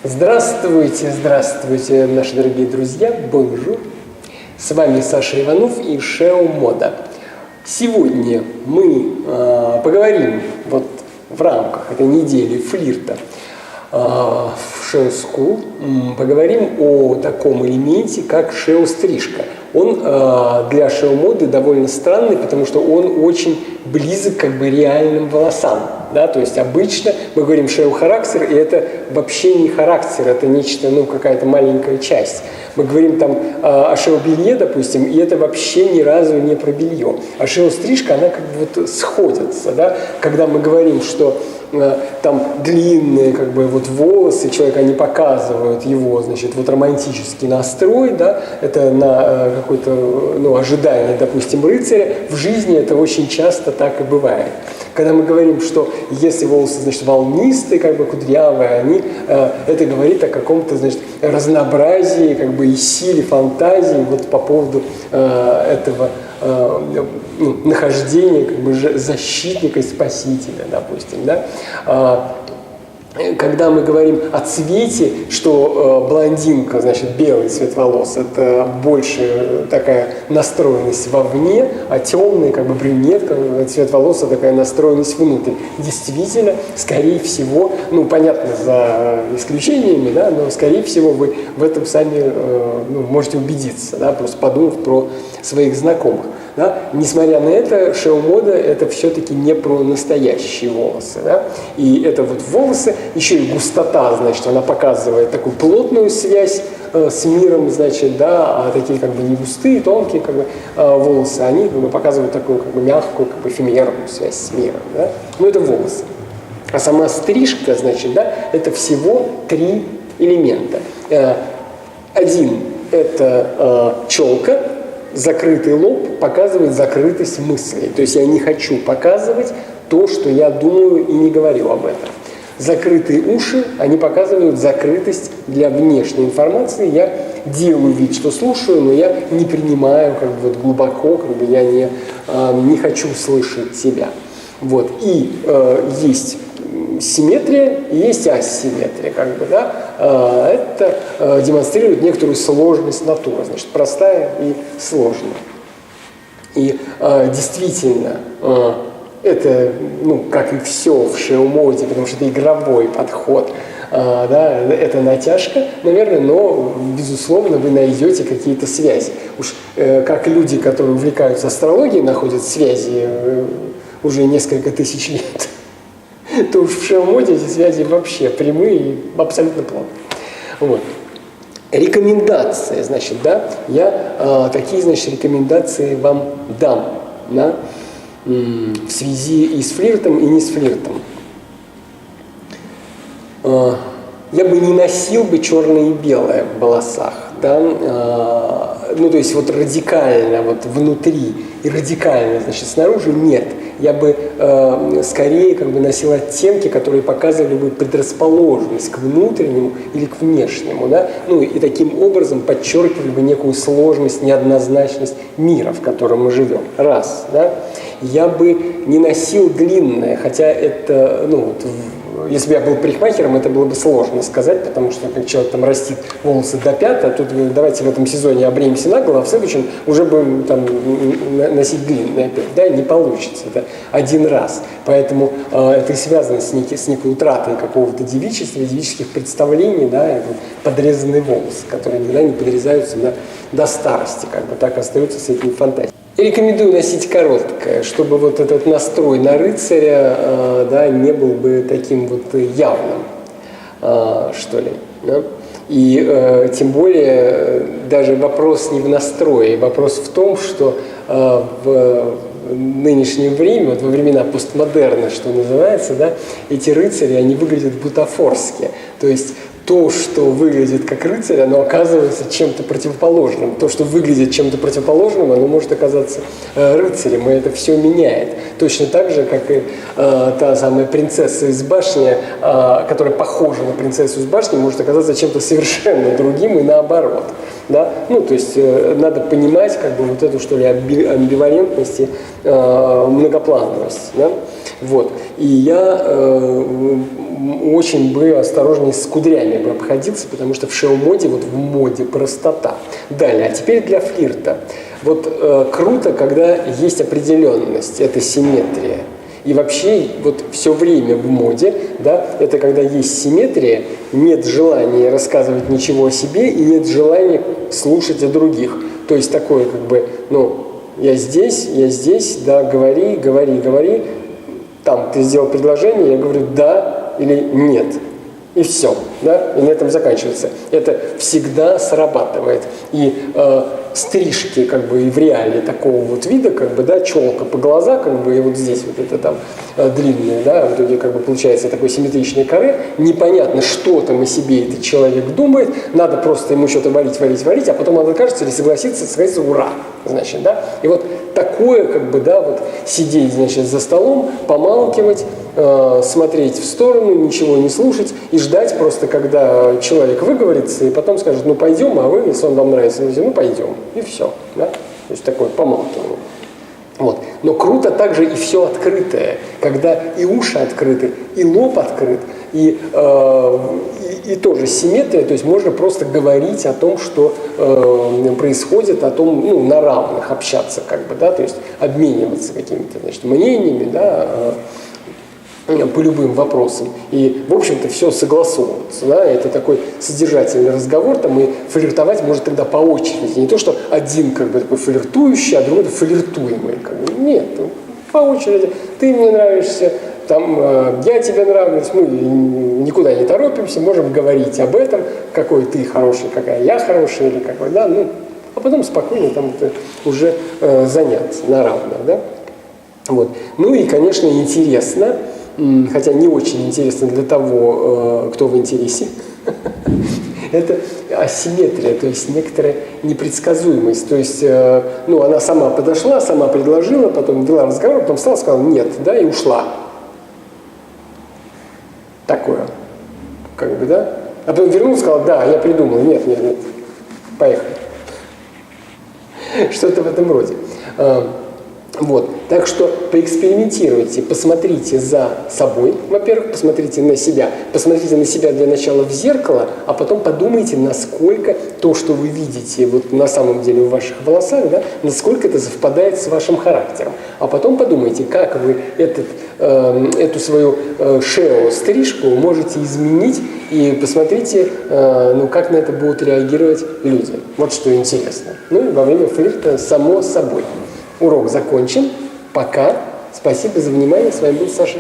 Здравствуйте, здравствуйте, наши дорогие друзья, бонжур! С вами Саша Иванов и SEO Мода. Сегодня мы поговорим вот в рамках этой недели флирта в SEO School, поговорим о таком элементе, как SEO-стрижка. Он для SEO-моды довольно странный, потому что он очень близок как бы реальным волосам. Да? То есть обычно мы говорим SEO-характер, и это вообще не характер, это нечто, какая-то маленькая часть. Мы говорим там о SEO-белье, допустим, и это вообще ни разу не про белье. А SEO-стрижка, она как бы вот сходится. Да? Когда мы говорим, что там длинные как бы вот волосы человека, они показывают его, значит, вот романтический настрой, да, это на какое-то, ожидание, допустим, рыцаря. В жизни это очень часто так и бывает. Когда мы говорим, что если волосы, значит, волнистые, как бы кудрявые, это говорит о каком-то, значит, разнообразии, как бы и силе фантазии вот по поводу этого нахождения как бы защитника и спасителя, допустим, да. Когда мы говорим о цвете, что блондинка, значит, белый цвет волос, это больше такая настроенность вовне, а темный, как бы брюнет, цвет волос, это такая настроенность внутрь. Действительно, скорее всего, понятно, за исключениями, да, но скорее всего вы в этом сами можете убедиться, да, просто подумав про своих знакомых. Да? Несмотря на это, SEO-мода это все-таки не про настоящие волосы. Да? И это вот волосы, еще и густота, значит, она показывает такую плотную связь с миром, значит, да, а такие как бы не густые, тонкие как бы волосы, они как бы показывают такую как бы мягкую, как бы эфемерную связь с миром. Да? Это волосы. А сама стрижка, значит, да, это всего 3 элемента. Один – это челка. Закрытый лоб показывает закрытость мыслей. То есть я не хочу показывать то, что я думаю и не говорю об этом. Закрытые уши, они показывают закрытость для внешней информации. Я делаю вид, что слушаю, но я не принимаю как бы вот глубоко, как бы я не хочу слышать себя. Вот. И есть симметрия и есть асимметрия, как бы, да, это демонстрирует некоторую сложность натуры, значит, простая и сложная. И действительно, это, как и все в SEO-моде, потому что это игровой подход, да, это натяжка, наверное, но, безусловно, вы найдете какие-то связи. Уж как люди, которые увлекаются астрологией, находят связи уже несколько тысяч лет, то уж в SEO-моде эти связи вообще прямые и абсолютно плотные. Вот. Рекомендации, значит, да, я такие, значит, рекомендации вам дам, да, в связи и с флиртом, и не с флиртом. Я бы не носил бы черное и белое в волосах, да, то есть вот радикально вот внутри и радикально, значит, снаружи нет. Я бы скорее как бы носил оттенки, которые показывали бы предрасположенность к внутреннему или к внешнему, да, и таким образом подчеркивали бы некую сложность, неоднозначность мира, в котором мы живем. Раз, да. Я бы не носил длинное, хотя это, если бы я был парикмахером, это было бы сложно сказать, потому что как человек там растит волосы до пят, а тут давайте в этом сезоне обреемся наголо, а в следующем уже будем там носить длинные опять. Да, не получится, это один раз. Поэтому это и связано с некой утратой какого-то девичества, девических представлений, да, и подрезанные волосы, которые никогда не подрезаются до старости, как бы так остаются с этими фантазиями. Я рекомендую носить короткое, чтобы вот этот настрой на рыцаря, да, не был бы таким вот явным, что ли. Да? И тем более даже вопрос не в настрое, вопрос в том, что в нынешнее время, вот во времена постмодерна, что называется, да, эти рыцари, они выглядят бутафорски. То есть то, что выглядит как рыцарь, оно оказывается чем-то противоположным. То, что выглядит чем-то противоположным, оно может оказаться рыцарем, и это все меняет. Точно так же, как и та самая принцесса из башни, которая похожа на принцессу из башни, может оказаться чем-то совершенно другим и наоборот. Да? То есть надо понимать как бы вот эту, что ли, амбивалентность и многоплановость. Да? Вот. И я очень бы осторожнее с кудрями бы обходился, потому что в шоу-моде, вот в моде простота. Далее, а теперь для флирта. Вот круто, когда есть определенность, это симметрия. И вообще вот все время в моде, да, это когда есть симметрия, нет желания рассказывать ничего о себе и нет желания слушать о других. То есть такое как бы, ну, я здесь, да, говори, там ты сделал предложение, я говорю да или нет. И все, да, и на этом заканчивается. Это всегда срабатывает. И стрижки, как бы, и в реале такого вот вида, как бы, да, челка по глаза, как бы, и вот здесь вот это там длинное, да, в итоге, как бы, получается такое симметричное каре, непонятно, что там о себе этот человек думает, надо просто ему что-то варить, а потом он откажется или согласится, ура, значит, да, и вот такое, как бы, да, вот сидеть, значит, за столом, помалкивать, смотреть в сторону, ничего не слушать и ждать просто, когда человек выговорится, и потом скажет, ну пойдем, а вы, если он вам нравится, ну пойдем, и все, да, то есть такое помалкивание. Вот. Но круто также и все открытое, когда и уши открыты, и лоб открыт, и тоже симметрия, то есть можно просто говорить о том, что происходит, о том, ну, на равных общаться, как бы, да, то есть обмениваться какими-то, значит, мнениями, да, по любым вопросам. И, в общем-то, все согласовывается. Да? Это такой содержательный разговор, там, и флиртовать может тогда по очереди. Не то, что один как бы такой флиртующий, а другой флиртуемый. Как бы. Нет, по очереди. Ты мне нравишься, там, я тебе нравлюсь, мы никуда не торопимся, можем говорить об этом, какой ты хороший, какая я хорошая, или какой, да, ну, а потом спокойно там уже заняться на равных, да. Вот. Ну и, конечно, интересно, хотя не очень интересно для того, кто в интересе, это асимметрия, то есть некоторая непредсказуемость. То есть, ну, она сама подошла, сама предложила, потом вела разговор, потом встала, сказала нет, да, и ушла. Такое. Как бы, да? А потом вернулась, сказала, да, я придумала, нет, поехали. Что-то в этом роде. Вот. Так что поэкспериментируйте, посмотрите за собой, во-первых, посмотрите на себя для начала в зеркало, а потом подумайте, насколько то, что вы видите вот на самом деле в ваших волосах, да, насколько это совпадает с вашим характером. А потом подумайте, как вы эту свою шео-стрижку можете изменить, и посмотрите, ну, как на это будут реагировать люди. Вот что интересно. Ну и во время флирта само собой. Урок закончен. Пока. Спасибо за внимание. С вами был Саша.